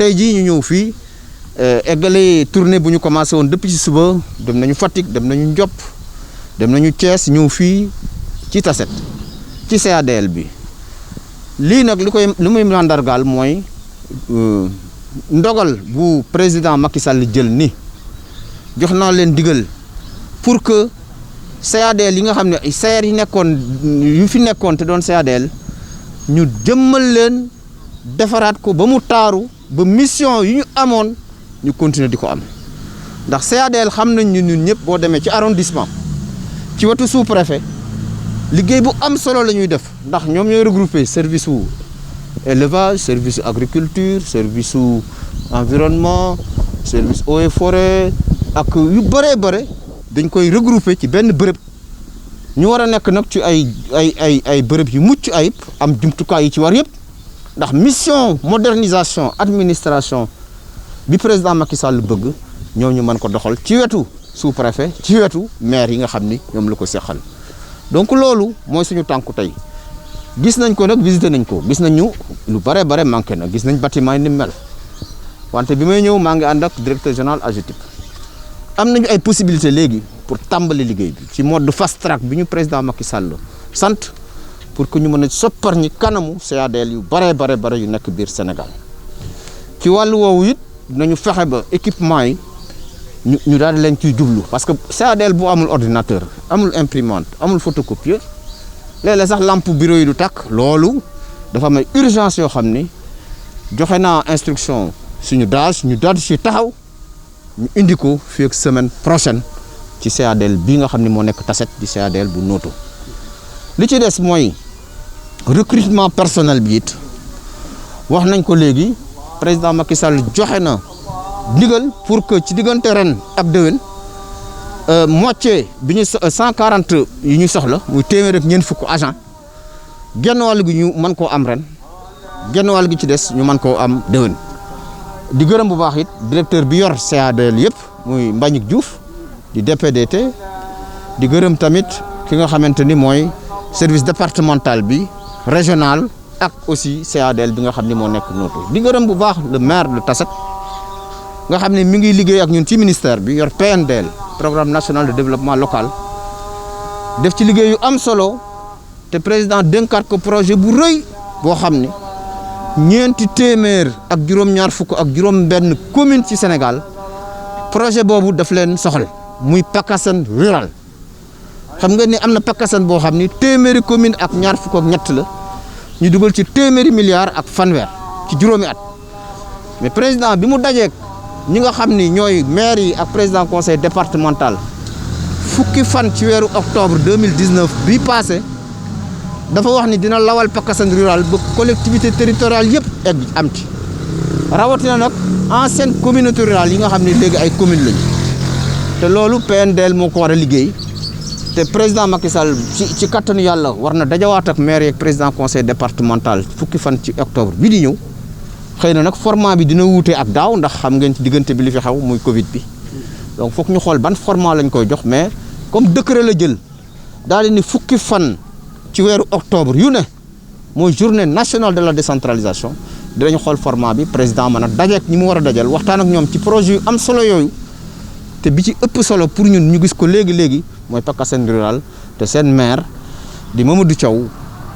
tey jii ñu ñëw fii eggale tournée bu ñu commencé woon depuis ci suba dem nañu Fatick dem nañu Ndiop dem nañu Thiès ñëw fii ci Tassette ci CADL bi lii nag li muy mandargaal mooy ndogal bu président Macky Sall jël ni jox naa leen digal pour que CADL yi nga xam ne ay CR yu fi nekkoon te doon CADL ñu jëmmal leen defaraat ko ba mu taaru ba mission yu ñu amoon ñu continuer di ko am ndax CADL xam nañ ñun ñëpp boo demee ci arrondissement ci wetu sous-préfet liggéey bu am solo la ñuy def ndax ñoom ñooy regrouper service su élevage service su agriculture service su environnement service eaux et forêt ak yu bëree bëre dañ koy regrouper ci benn bërëb ñu war a nekk nag ci ay bërëb yu mucc ayib am jumtukaay yi ci war yëpp ndax mission modernisation administration bi président Macky Sall bëgg ñoom ñu mën ko doxal ci wetu sous-préfet ci wetu maire yi nga xam ni ñoom la ko seqal donc loolu mooy suñu tànku tey gis nañ ko nag visité nañ ko gis nañ ñu lu bare manqué na gis nañ bâtiment yi ni mel wante bi may ñëw maa ngi ànd ak directeur général AGETIP am nañu ay possibilité léegi pour tàmbali liggéey bi ci mode fast track bi ñu président Macky Sall sant pour que ñu mën a soppar ñi kanamu CADL yu bare yu nekk biir Sénégal ci wàllu woowu it nañu fexe ba équipement yi ñu daal di leen ciy jublu parce que CADL bu amul ordinateur amul imprimante amul photocopieur léeg-léeg sax lampe bureau yi du tàkk loolu dafa am ay urgence yoo xam ni joxe naa instruction suñu DAGE ñu daal di ci taxaw ñu indi ko fii ak semaine prochaine ci CADL bii nga xam ni moo nekk Tassette di CADL bu Noto li ci des mooy recrutement personnel bi it wax nañ ko léegi président Macky Sall joxe na ndigal pour que ci diggante ren ak déwén moitié bi ñu 140 yi ñu soxla muy téeméer ak ñeent fukk agent genn wàll gi ñu mën koo am ren genn wàll gi ci des ñu mën koo am déwén di gërëm bu baax it directeur bi yor CADL yëpp muy Mbagnick Diouf di DPDT di gërëm tamit ki nga xamante ni mooy service départemental bi régional ak aussi CADL bi nga xam ni moo nekk Noto di gërëm bu baax le maire de Tassette nga xam ne mi ngi liggéey ak ñun ci ministère bi yor PNDL programme national de développement local def ci liggéey yu am solo te président dénkaat ko projet bu rëy boo xam ne ñeenti téeméer ak juróom-ñaar fukk ak juróom-benn commune ci Sénégal projet boobu daf leen soxal muy PACASEN rural xam nga ni am na PACASEN boo xam ni téeméeri commune ak ñaar fukk ak ñett la ñu dugal ci téeméeri milliards ak fanweer ci juróomi at mais président bi mu dajeek ñi nga xam ni ñooy maire yi ak président conseil départemental fukki fan ci weeru octobre 2019 bii passé dafa wax ni dina lawal PACASEN rural ba collectivité territoriale yëpp egg am ci rawatina nag ancienne communauté rurale yi nga xam ni léegi ay commune lañu te loolu PNDL moo ko war a liggéey te président Macky Sall ci kattanu yàlla war na dajawaat ak maire yeeg président conseil départemental fukki fan ci octobre bi di ñëw xëy na nag format bi dina wuute ak daaw ndax xam ngeen ci diggante bi li fi xew muy Covid bi donc foog ñu xool ban format lañ koy jox mais comme décret la jël daal di ni fukki fan ci weeru octobre yu ne mooy journée nationale de la décentralisation dinañ xool format bi président mën a dajeek ñi mu war a dajal waxtaan ak ñoom ci projet yu am solo yooyu te bi ci ëpp solo pour ñun ñu gis ko léegi mooy PACASEN rural te seen maire di Mamadou Thiaw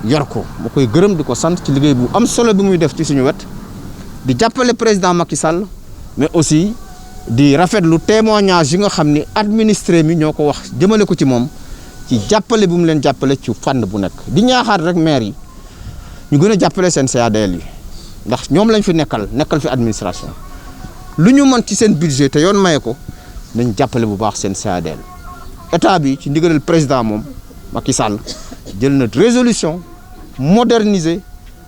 yor ko ma koy gërëm di ko sant ci liggéey bu am solo bi muy def ci suñu wet di jàppale président Macky Sall mais aussi di rafetlu témoignage yi nga xam ni administré mi ñoo ko wax jëmale ko ci moom ci jàppale bu mu leen jàppale ci fànn bu nekk di ñaaxaat rek maire yi ñu gën a jàppale seen CADL yi ndax ñoom lañ fi nekkal fi administration lu ñu mën ci seen budget te yoon maye ko nañ jàppale bu baax seen CADL état bi ci ndigalal président moom Macky Sall jël na résolution moderniser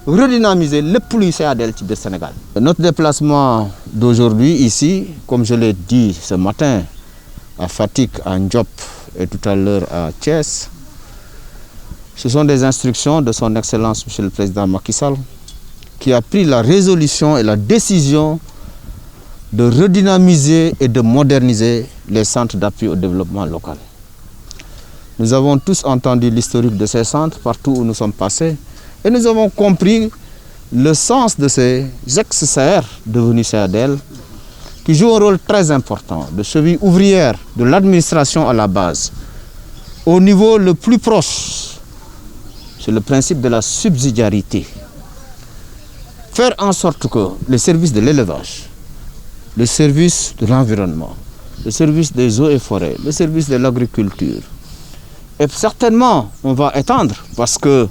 redynamiser lépp luy CADL ci biir Sénégal. Notre déplacement d'aujourd'hui ici, comme je l'ai dit ce matin à Fatick, à Ndiop et tout à l'heure à Thiès, ce sont des instructions de son Excellence Monsieur le Président Macky Sall qui a pris la résolution et la décision de redynamiser et de moderniser les centres d'appui au développement local. Nous avons tous entendu l'historique de ces centres partout où nous sommes passés et nous avons compris le sens de ces ex-CR devenus CADL, qui jouent un rôle très important de cheville ouvrière de l'administration à la base. Au niveau le plus proche, c'est le principe de la subsidiarité. Faire en sorte que les services de l'élevage, le service de l'environnement, le service des eaux et forêts, le service de l'agriculture, et certainement on va étendre parce que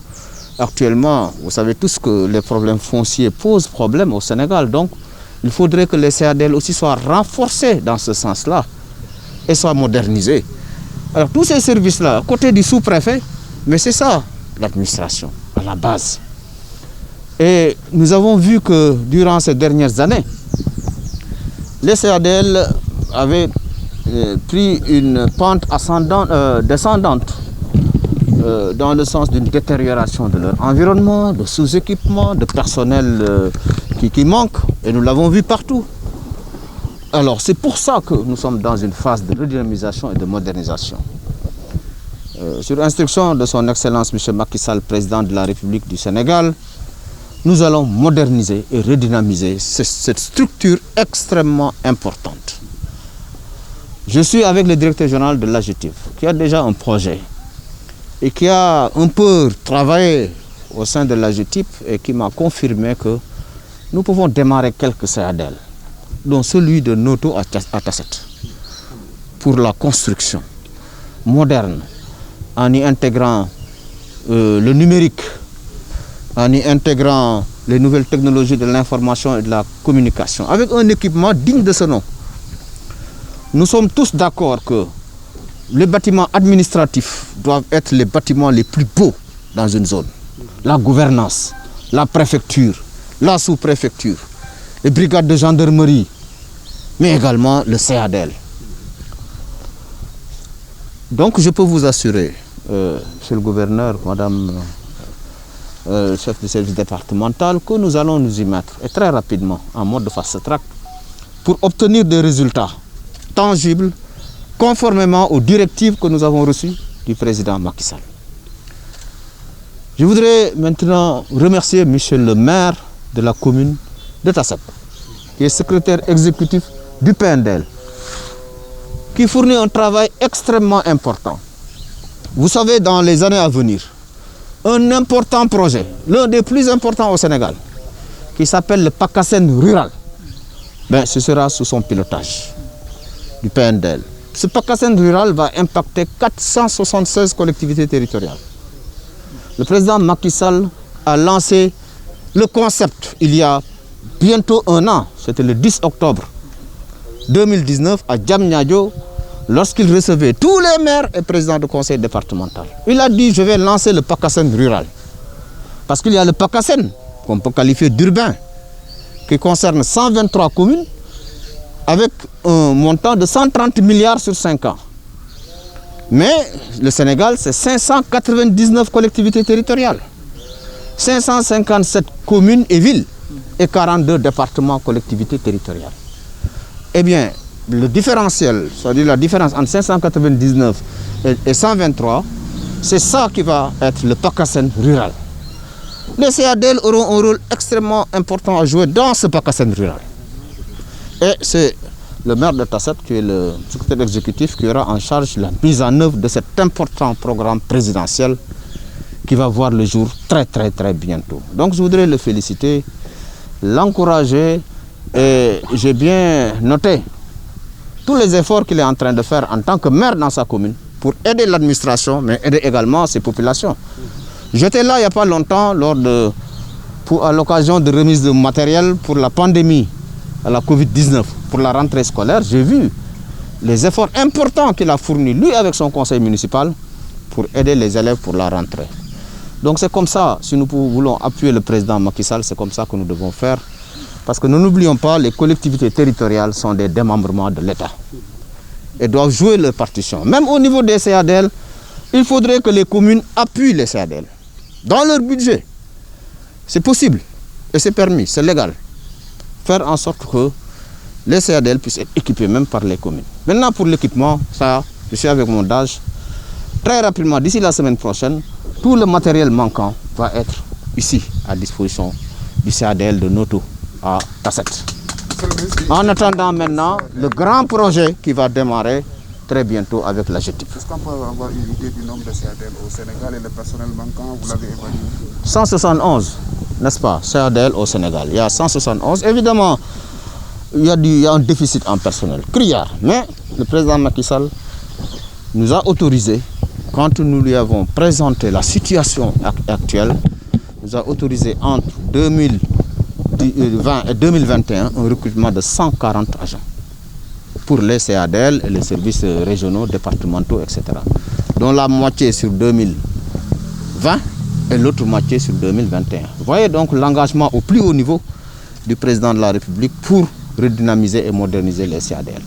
actuellement, vous savez tous que les problèmes fonciers posent problème au Sénégal. Donc, il faudrait que les CADL aussi soient renforcés dans ce sens-là et soient modernisés. Alors, tous ces services-là, à côté du sous-préfet, mais c'est ça, l'administration, à la base. Et nous avons vu que durant ces dernières années, les CADL avaient pris une pente descendante dans le sens d'une détérioration de leur environnement, de sous-équipement, de personnel qui manque, et nous l'avons vu partout. Alors c'est pour ça que nous sommes dans une phase de redynamisation et de modernisation. Sur instruction de son Excellence M. Macky Sall, président de la République du Sénégal, nous allons moderniser et redynamiser cette structure extrêmement importante. Je suis avec le directeur général de l'AGETIP, qui a déjà un projet et qui a un peu travaillé au sein de l'AGETIP et qui m'a confirmé que nous pouvons démarrer quelques CADL, dont celui de Noto à Tasset, pour la construction moderne, en y intégrant le numérique, en y intégrant les nouvelles technologies de l'information et de la communication, avec un équipement digne de ce nom. Nous sommes tous d'accord que les bâtiments administratifs doivent être les bâtiments les plus beaux dans une zone. La gouvernance, la préfecture, la sous-préfecture, les brigades de gendarmerie, mais également le CADL. Donc je peux vous assurer, monsieur le gouverneur, madame le chef du service départemental, que nous allons nous y mettre, et très rapidement, en mode de fast-track, pour obtenir des résultats tangibles, conformément aux directives que nous avons reçues du président Macky Sall. Je voudrais maintenant remercier monsieur le maire de la commune de Tassep, qui est secrétaire exécutif du PNDL, qui fournit un travail extrêmement important. Vous savez, dans les années à venir, un important projet, l'un des plus importants au Sénégal, qui s'appelle le PACASEN rural, ce sera sous son pilotage du PNDL. Ce PACASEN rural va impacter 476 collectivités territoriales. Le président Macky Sall a lancé le concept il y a bientôt un an, c'était le 10 octobre 2019 à Diamniadio, lorsqu'il recevait tous les maires et présidents de conseil départemental. Il a dit: je vais lancer le PACASEN rural. Parce qu'il y a le PACASEN, qu'on peut qualifier d'urbain, qui concerne 123 communes, avec un montant de 130 milliards sur 5 ans. Mais le Sénégal, c'est 599 collectivités territoriales, 557 communes et villes et 42 départements collectivités territoriales. Eh bien, le différentiel, c'est-à-dire la différence entre 599 et 123, c'est ça qui va être le PACASEN rural. Les CADL auront un rôle extrêmement important à jouer dans ce PACASEN rural. Et c'est le maire de Tassep, qui est le secrétaire exécutif, qui aura en charge la mise en œuvre de cet important programme présidentiel qui va voir le jour très bientôt. Donc je voudrais le féliciter, l'encourager, et j'ai bien noté tous les efforts qu'il est en train de faire en tant que maire dans sa commune pour aider l'administration, mais aider également ses populations. J'étais là il n'y a pas longtemps à l'occasion de remise de matériel pour la pandémie à la Covid-19, pour la rentrée scolaire. J'ai vu les efforts importants qu'il a fournis, lui avec son conseil municipal, pour aider les élèves pour la rentrée. Donc c'est comme ça, si nous voulons appuyer le président Macky Sall, c'est comme ça que nous devons faire. Parce que nous n'oublions pas, les collectivités territoriales sont des démembrements de l'État et doivent jouer leur partition. Même au niveau des CADL, il faudrait que les communes appuient les CADL dans leur budget. C'est possible et c'est permis, c'est légal. Faire en sorte que les CADL puissent être équipés même par les communes. Maintenant pour l'équipement, ça, je suis avec mon DAGE. Très rapidement, d'ici la semaine prochaine, tout le matériel manquant va être ici à disposition du CADL de Noto à Tasset. En attendant maintenant le grand projet qui va démarrer très bientôt avec la GTIP. Est-ce qu'on peut avoir une idée du nombre de CADL au Sénégal et le personnel manquant, vous l'avez évalué? 171, n'est-ce pas, CADL au Sénégal. Il y a 171. Évidemment, il y a un déficit en personnel criard. Mais le président Macky Sall nous a autorisé, quand nous lui avons présenté la situation actuelle, nous a autorisé entre 2020 et 2021 un recrutement de 140 agents pour les CADL et les services régionaux, départementaux, etc. Dont la moitié sur 2020 et l'autre moitié sur 2021. Vous voyez donc l'engagement au plus haut niveau du président de la République pour redynamiser et moderniser les CADL.